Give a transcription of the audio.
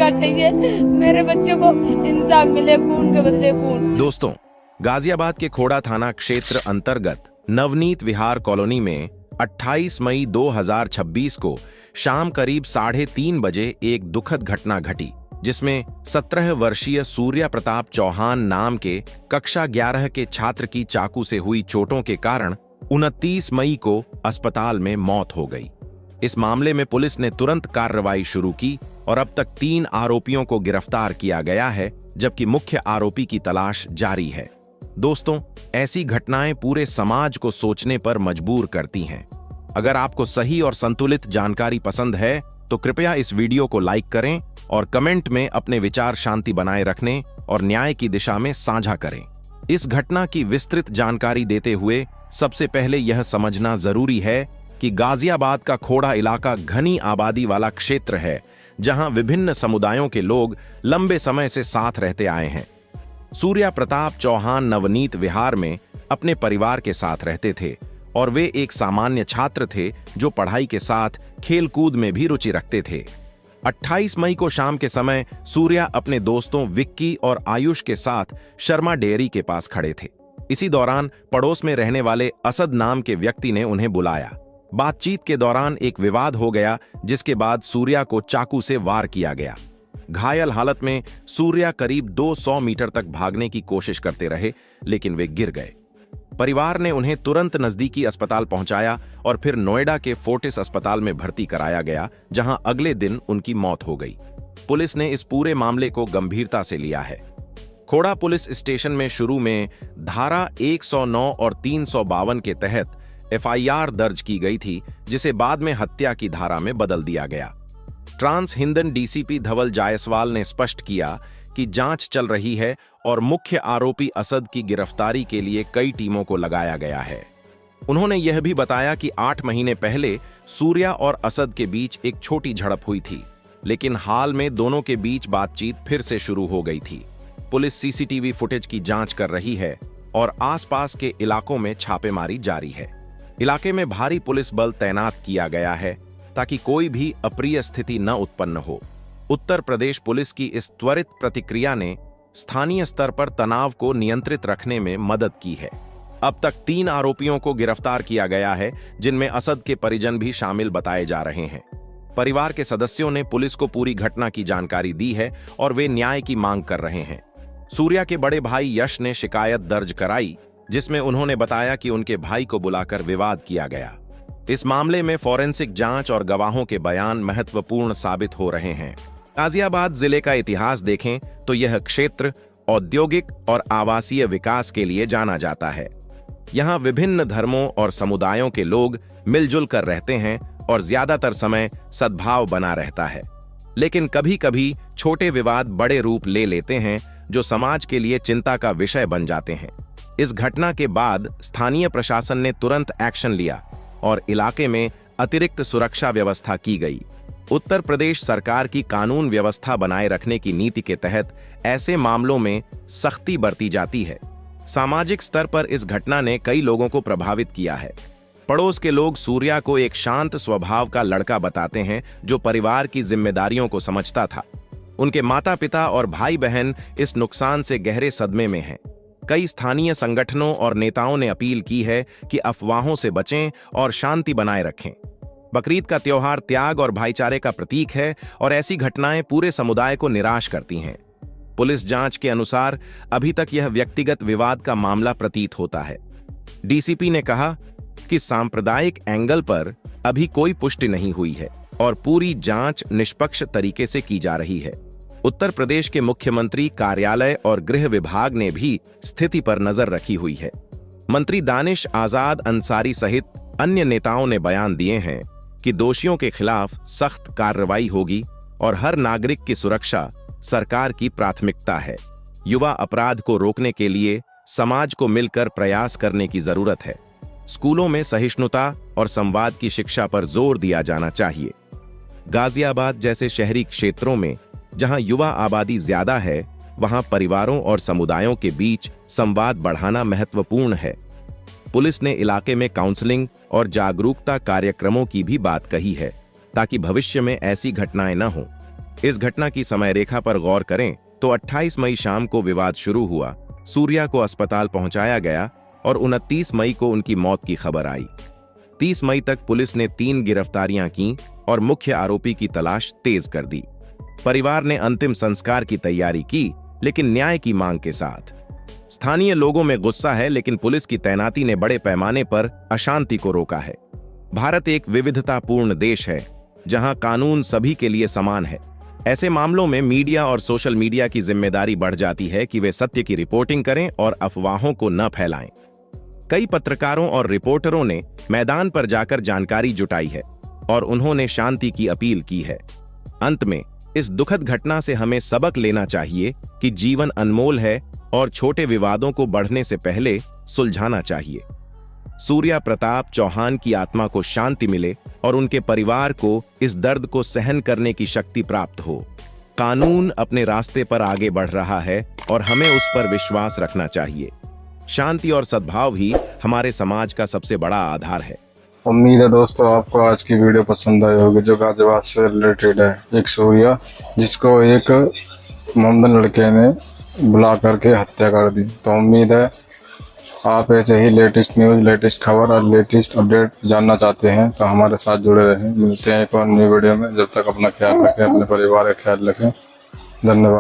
होना चाहिए, मेरे बच्चे को इंसाफ मिले, खून के बदले खून। दोस्तों, गाजियाबाद के खोड़ा थाना क्षेत्र अंतर्गत नवनीत विहार कॉलोनी में 28 मई 2026 को शाम करीब 3:30 बजे एक दुखद घटना घटी, जिसमें 17 वर्षीय सूर्या प्रताप चौहान नाम के कक्षा 11 के छात्र की चाकू से हुई चोटों के कारण 29 मई को अस्पताल में मौत हो गई। इस मामले में पुलिस ने तुरंत कार्रवाई शुरू की और अब तक 3 आरोपियों को गिरफ्तार किया गया है, जबकि मुख्य आरोपी की तलाश जारी है। दोस्तों, ऐसी घटनाएं पूरे समाज को सोचने पर मजबूर करती हैं। अगर आपको सही और संतुलित जानकारी पसंद है तो कृपया इस वीडियो को लाइक करें और कमेंट में अपने विचार शांति बनाए रखने और न्याय की दिशा में साझा करें। इस घटना की विस्तृत जानकारी देते हुए सबसे पहले यह समझना जरूरी है कि गाजियाबाद का खोड़ा इलाका घनी आबादी वाला क्षेत्र है, जहां विभिन्न समुदायों के लोग लंबे समय से साथ रहते आए हैं। सूर्या प्रताप चौहान नवनीत विहार में अपने परिवार के साथ रहते थे और वे एक सामान्य छात्र थे जो पढ़ाई के साथ खेलकूद में भी रुचि रखते थे। 28 मई को शाम के समय सूर्या अपने दोस्तों विक्की और आयुष के साथ शर्मा डेयरी के पास खड़े थे। इसी दौरान पड़ोस में रहने वाले असद नाम के व्यक्ति ने उन्हें बुलाया। बातचीत के दौरान एक विवाद हो गया, जिसके बाद सूर्या को चाकू से वार किया गया। घायल हालत में सूर्या करीब 200 मीटर तक भागने की कोशिश करते रहे, लेकिन वे गिर गए। परिवार ने उन्हें तुरंत नजदीकी अस्पताल पहुंचाया और फिर नोएडा के फोर्टिस अस्पताल में भर्ती कराया गया, जहां अगले दिन उनकी मौत हो गई। पुलिस ने इस पूरे मामले को गंभीरता से लिया है। खोड़ा पुलिस स्टेशन में शुरू में धारा 109 और 352 के तहत FIR दर्ज की गई थी, जिसे बाद में हत्या की धारा में बदल दिया गया। ट्रांस हिंदन DCP धवल जायसवाल ने स्पष्ट किया कि जांच चल रही है और मुख्य आरोपी असद की गिरफ्तारी के लिए कई टीमों को लगाया गया है। उन्होंने यह भी बताया कि 8 महीने पहले सूर्या और असद के बीच एक छोटी झड़प हुई थी, लेकिन हाल में दोनों के बीच बातचीत फिर से शुरू हो गई थी। पुलिस CCTV फुटेज की जांच कर रही है और आसपास के इलाकों में छापेमारी जारी है। इलाके में भारी पुलिस बल तैनात किया गया है ताकि कोई भी अप्रिय स्थिति न उत्पन्न हो। उत्तर प्रदेश पुलिस की इस त्वरित प्रतिक्रिया ने स्थानीय स्तर पर तनाव को नियंत्रित रखने में मदद की है। अब तक 3 आरोपियों को गिरफ्तार किया गया है, जिनमें असद के परिजन भी शामिल बताए जा रहे हैं। परिवार के सदस्यों ने पुलिस को पूरी घटना की जानकारी दी है और वे न्याय की मांग कर रहे हैं। सूर्या के बड़े भाई यश ने शिकायत दर्ज कराई, जिसमें उन्होंने बताया कि उनके भाई को बुलाकर विवाद किया गया। इस मामले में फॉरेंसिक जांच और गवाहों के बयान महत्वपूर्ण साबित हो रहे हैं। गाजियाबाद जिले का इतिहास देखें तो यह क्षेत्र औद्योगिक और आवासीय विकास के लिए जाना जाता है। यहाँ विभिन्न धर्मों और समुदायों के लोग मिलजुल कर रहते हैं और ज्यादातर समय सद्भाव बना रहता है। लेकिन कभी कभी छोटे विवाद बड़े रूप ले लेते हैं, जो समाज के लिए चिंता का विषय बन जाते हैं। इस घटना के बाद स्थानीय प्रशासन ने तुरंत एक्शन लिया और इलाके में अतिरिक्त सुरक्षा व्यवस्था की गई। उत्तर प्रदेश सरकार की कानून व्यवस्था बनाए रखने की नीति के तहत ऐसे मामलों में सख्ती बरती जाती है। सामाजिक स्तर पर इस घटना ने कई लोगों को प्रभावित किया है। पड़ोस के लोग सूर्या को एक शांत स्वभाव का लड़का बताते हैं, जो परिवार की जिम्मेदारियों को समझता था। उनके माता पिता और भाई बहन इस नुकसान से गहरे सदमे में हैं। कई स्थानीय संगठनों और नेताओं ने अपील की है कि अफवाहों से बचें और शांति बनाए रखें। बकरीद का त्योहार त्याग और भाईचारे का प्रतीक है और ऐसी घटनाएं पूरे समुदाय को निराश करती हैं। पुलिस जांच के अनुसार अभी तक यह व्यक्तिगत विवाद का मामला प्रतीत होता है। DCP ने कहा कि सांप्रदायिक एंगल पर अभी कोई पुष्टि नहीं हुई है और पूरी जांच निष्पक्ष तरीके से की जा रही है। उत्तर प्रदेश के मुख्यमंत्री कार्यालय और गृह विभाग ने भी स्थिति पर नजर रखी हुई है। मंत्री दानिश आजाद अंसारी सहित अन्य नेताओं ने बयान दिए हैं कि दोषियों के खिलाफ सख्त कार्रवाई होगी और हर नागरिक की सुरक्षा सरकार की प्राथमिकता है। युवा अपराध को रोकने के लिए समाज को मिलकर प्रयास करने की जरूरत है। स्कूलों में सहिष्णुता और संवाद की शिक्षा पर जोर दिया जाना चाहिए। गाजियाबाद जैसे शहरी क्षेत्रों में जहां युवा आबादी ज्यादा है, वहां परिवारों और समुदायों के बीच संवाद बढ़ाना महत्वपूर्ण है। पुलिस ने इलाके में काउंसलिंग और जागरूकता कार्यक्रमों की भी बात कही है, ताकि भविष्य में ऐसी घटनाएं न हों। इस घटना की समय रेखा पर गौर करें तो 28 मई शाम को विवाद शुरू हुआ, सूर्या को अस्पताल पहुंचाया गया और 29 मई को उनकी मौत की खबर आई। 30 मई तक पुलिस ने 3 गिरफ्तारियां की और मुख्य आरोपी की तलाश तेज कर दी। परिवार ने अंतिम संस्कार की तैयारी की, लेकिन न्याय की मांग के साथ। स्थानीय लोगों में गुस्सा है, लेकिन पुलिस की तैनाती ने बड़े पैमाने पर अशांति को रोका है। भारत एक विविधतापूर्ण देश है, जहां कानून सभी के लिए समान है। ऐसे मामलों में मीडिया और सोशल मीडिया की जिम्मेदारी बढ़ जाती है कि वे सत्य की रिपोर्टिंग करें और अफवाहों को न फैलाएं। कई पत्रकारों और रिपोर्टरों ने मैदान पर जाकर जानकारी जुटाई है और उन्होंने शांति की अपील की है। अंत में इस दुखद घटना से हमें सबक लेना चाहिए कि जीवन अनमोल है और छोटे विवादों को बढ़ने से पहले सुलझाना चाहिए। सूर्या प्रताप चौहान की आत्मा को शांति मिले और उनके परिवार को इस दर्द को सहन करने की शक्ति प्राप्त हो। कानून अपने रास्ते पर आगे बढ़ रहा है और हमें उस पर विश्वास रखना चाहिए। शांति और सद्भाव ही हमारे समाज का सबसे बड़ा आधार है। उम्मीद है दोस्तों आपको आज की वीडियो पसंद आई होगी, जो गाजियाबाद से रिलेटेड है। एक सूर्या जिसको एक मोमदन लड़के ने बुला करके हत्या कर दी। तो उम्मीद है आप ऐसे ही लेटेस्ट न्यूज़, लेटेस्ट खबर और लेटेस्ट अपडेट जानना चाहते हैं तो हमारे साथ जुड़े रहें। मिलते हैं एक और नई वीडियो में। जब तक अपना ख्याल रखें, अपने परिवार का ख्याल रखें। धन्यवाद।